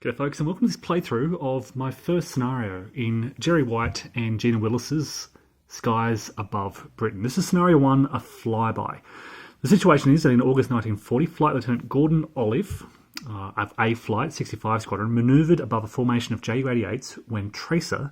G'day folks, and welcome to this playthrough of my first scenario in Jerry White and Gina Willis's Skies Above Britain. This is scenario 1, a flyby. The situation is that in August 1940, Flight Lieutenant Gordon Olive of A Flight 65 Squadron manoeuvred above a formation of Ju-88s when Tracer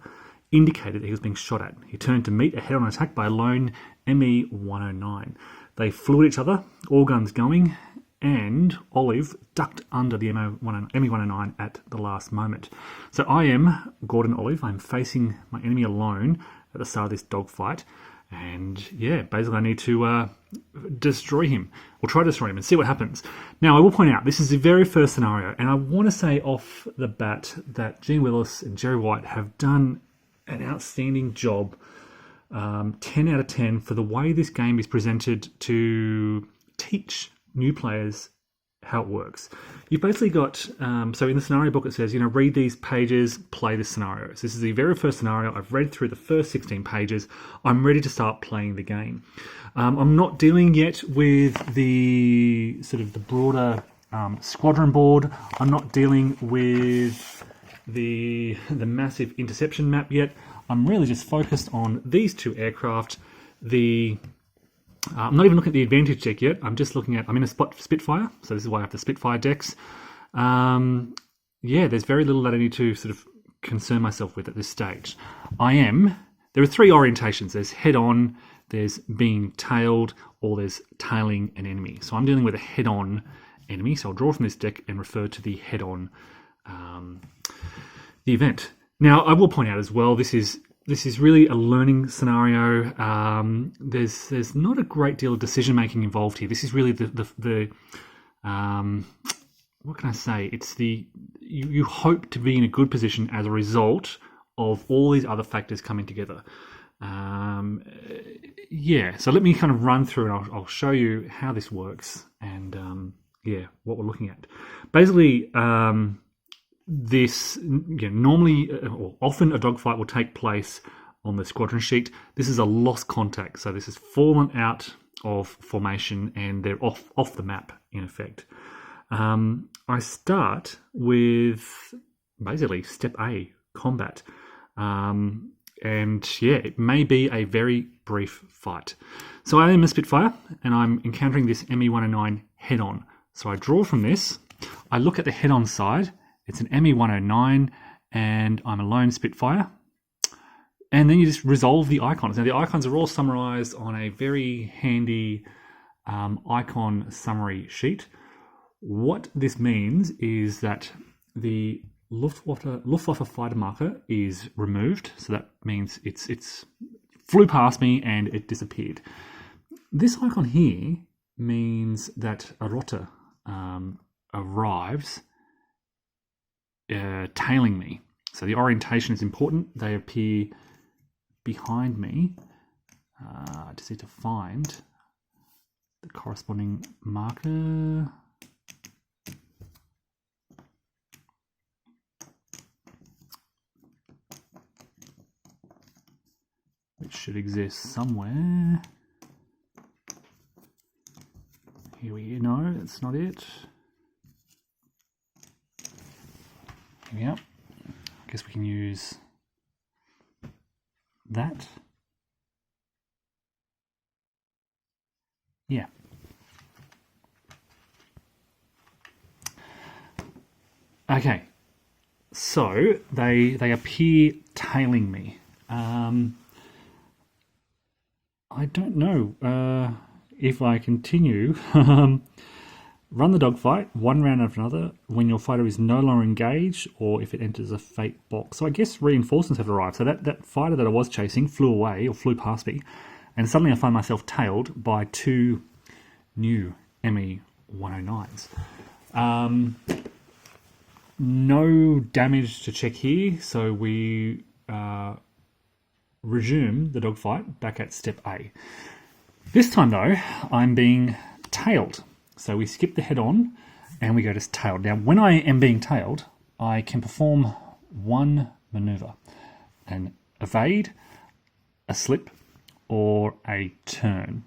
indicated that he was being shot at. He turned to meet a head-on attack by a lone ME-109. They flew at each other, all guns going, and Olive ducked under the ME-109 at the last moment. So I am Gordon Olive. I'm facing my enemy alone at the start of this dogfight. And yeah, basically I need to destroy him, or try to destroy him and see what happens. Now, I will point out, this is the very first scenario, and I want to say off the bat that Gina Willis and Jerry White have done an outstanding job, 10 out of 10, for the way this game is presented to teach new players how it works. You've basically got, so in the scenario book it says, read these pages, play this scenario. So this is the very first scenario. I've read through the first 16 pages. I'm ready to start playing the game. I'm not dealing yet with the sort of the broader squadron board. I'm not dealing with the massive interception map yet. I'm really just focused on these two aircraft. I'm not even looking at the advantage deck yet. I'm just looking at, I'm in a Spitfire, so this is why I have the Spitfire decks. Yeah, there's very little that I need to sort of concern myself with at this stage. There are three orientations. There's head-on, there's being tailed, or there's tailing an enemy. So I'm dealing with a head-on enemy, so I'll draw from this deck and refer to the head-on, the event. Now, I will point out as well, this is really a learning scenario. There's not a great deal of decision making involved here. This is really the what can I say? It's you hope to be in a good position as a result of all these other factors coming together. Yeah, so let me kind of run through and I'll show you how this works and what we're looking at. Basically, normally or often a dogfight will take place on the squadron sheet. This is a lost contact, so this has fallen out of formation and they're off the map in effect. I start with basically step A, combat, and it may be a very brief fight. So I am a Spitfire and I'm encountering this ME-109 head-on. So I draw from this, I look at the head-on side. It's an ME-109 and I'm a lone Spitfire. And then you just resolve the icons. Now the icons are all summarized on a very handy icon summary sheet. What this means is that the Luftwaffe fighter marker is removed. So that means it's flew past me and it disappeared. This icon here means that a rotor arrives tailing me. So the orientation is important. They appear behind me. I just need to find the corresponding marker. Which should exist somewhere. Here we go. No, that's not it. Here we are. I guess we can use that. Yeah. Okay. So they appear tailing me. I don't know if I continue. Run the dogfight, one round after another, when your fighter is no longer engaged or if it enters a fate box. So I guess reinforcements have arrived. So that fighter that I was chasing flew away or flew past me, and suddenly I find myself tailed by two new ME-109s. No damage to check here, so we resume the dogfight back at step A. This time though, I'm being tailed. So we skip the head-on and we go to tailed. Now, when I am being tailed, I can perform one maneuver: an evade, a slip, or a turn.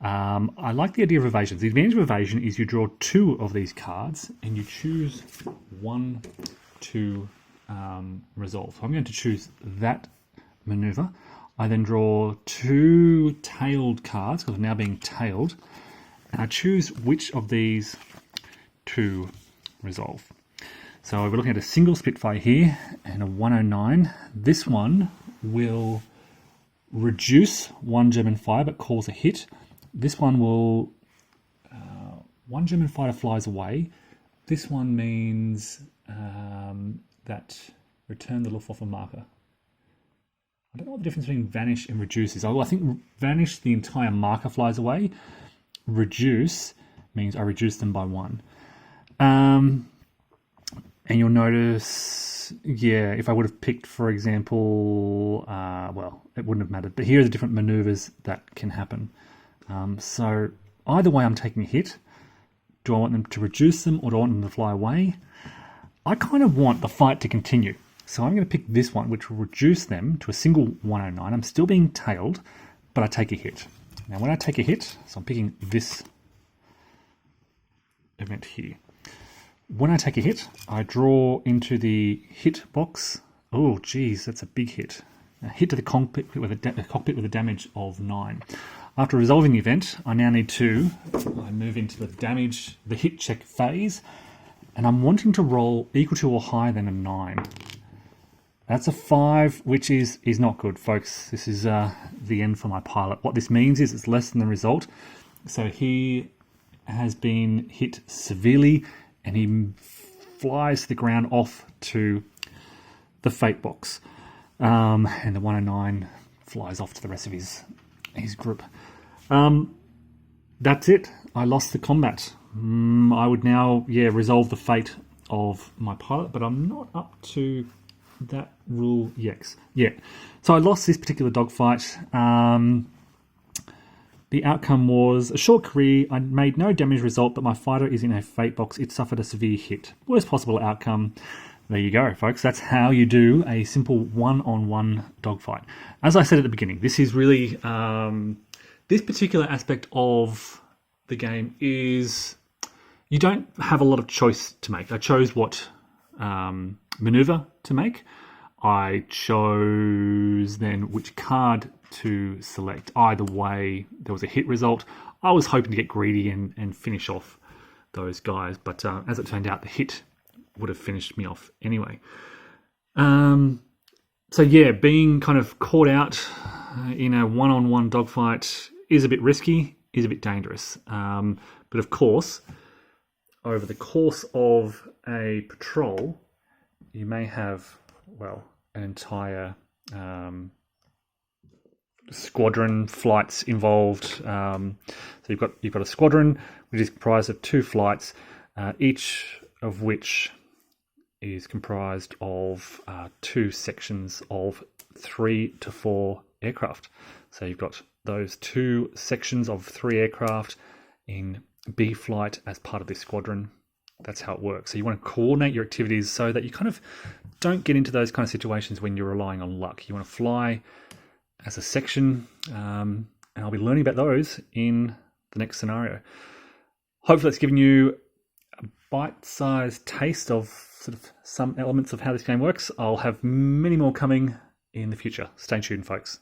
I like the idea of evasion. The advantage of evasion is you draw two of these cards and you choose one to resolve. So I'm going to choose that maneuver. I then draw 2 tailed cards, because they're now being tailed, and I choose which of these to resolve. So we're looking at a single Spitfire here and a 109. This one will reduce 1 German fire but cause a hit. This one will, 1 German fighter flies away. This one means that return the Luftwaffe marker. I don't know what the difference between vanish and reduce is. I think vanish, the entire marker flies away. Reduce means I reduce them by 1. And you'll notice, yeah, if I would have picked, for example, well, it wouldn't have mattered. But here are the different maneuvers that can happen. So either way, I'm taking a hit. Do I want them to reduce them or do I want them to fly away? I kind of want the fight to continue. So I'm going to pick this one, which will reduce them to a single 109. I'm still being tailed, but I take a hit. Now, when I take a hit, so I'm picking this event here. When I take a hit, I draw into the hit box. Oh, geez, that's a big hit. A hit to the cockpit with a damage of 9. After resolving the event, I now need to move into the hit check phase, and I'm wanting to roll equal to or higher than a 9. That's a 5, which is not good, folks. This is the end for my pilot. What this means is it's less than the result. So he has been hit severely, and he flies to the ground off to the fate box. And the 109 flies off to the rest of his group. That's it. I lost the combat. I would now, resolve the fate of my pilot, but I'm not up to that rule yet. So I lost this particular dogfight. The outcome was a short career. I made no damage result, but my fighter is in a fate box. It suffered a severe hit. Worst possible outcome. There you go, folks. That's how you do a simple one-on-one dogfight. As I said at the beginning, this is really this particular aspect of the game is you don't have a lot of choice to make. I chose what maneuver to make. I chose then which card to select. Either way, there was a hit result. I was hoping to get greedy and finish off those guys, but as it turned out, the hit would have finished me off anyway. So yeah, being kind of caught out in a one-on-one dogfight is a bit risky, is a bit dangerous. But of course, over the course of a patrol, you may have, well, an entire squadron flights involved. So you've got a squadron which is comprised of 2 flights, each of which is comprised of 2 sections of 3 to 4 aircraft. So you've got those 2 sections of 3 aircraft in B flight as part of this squadron. That's how it works. So you want to coordinate your activities so that you kind of don't get into those kind of situations when you're relying on luck. You want to fly as a section, and I'll be learning about those in the next scenario. Hopefully that's given you a bite-sized taste of sort of some elements of how this game works. I'll have many more coming in the future. Stay tuned, folks.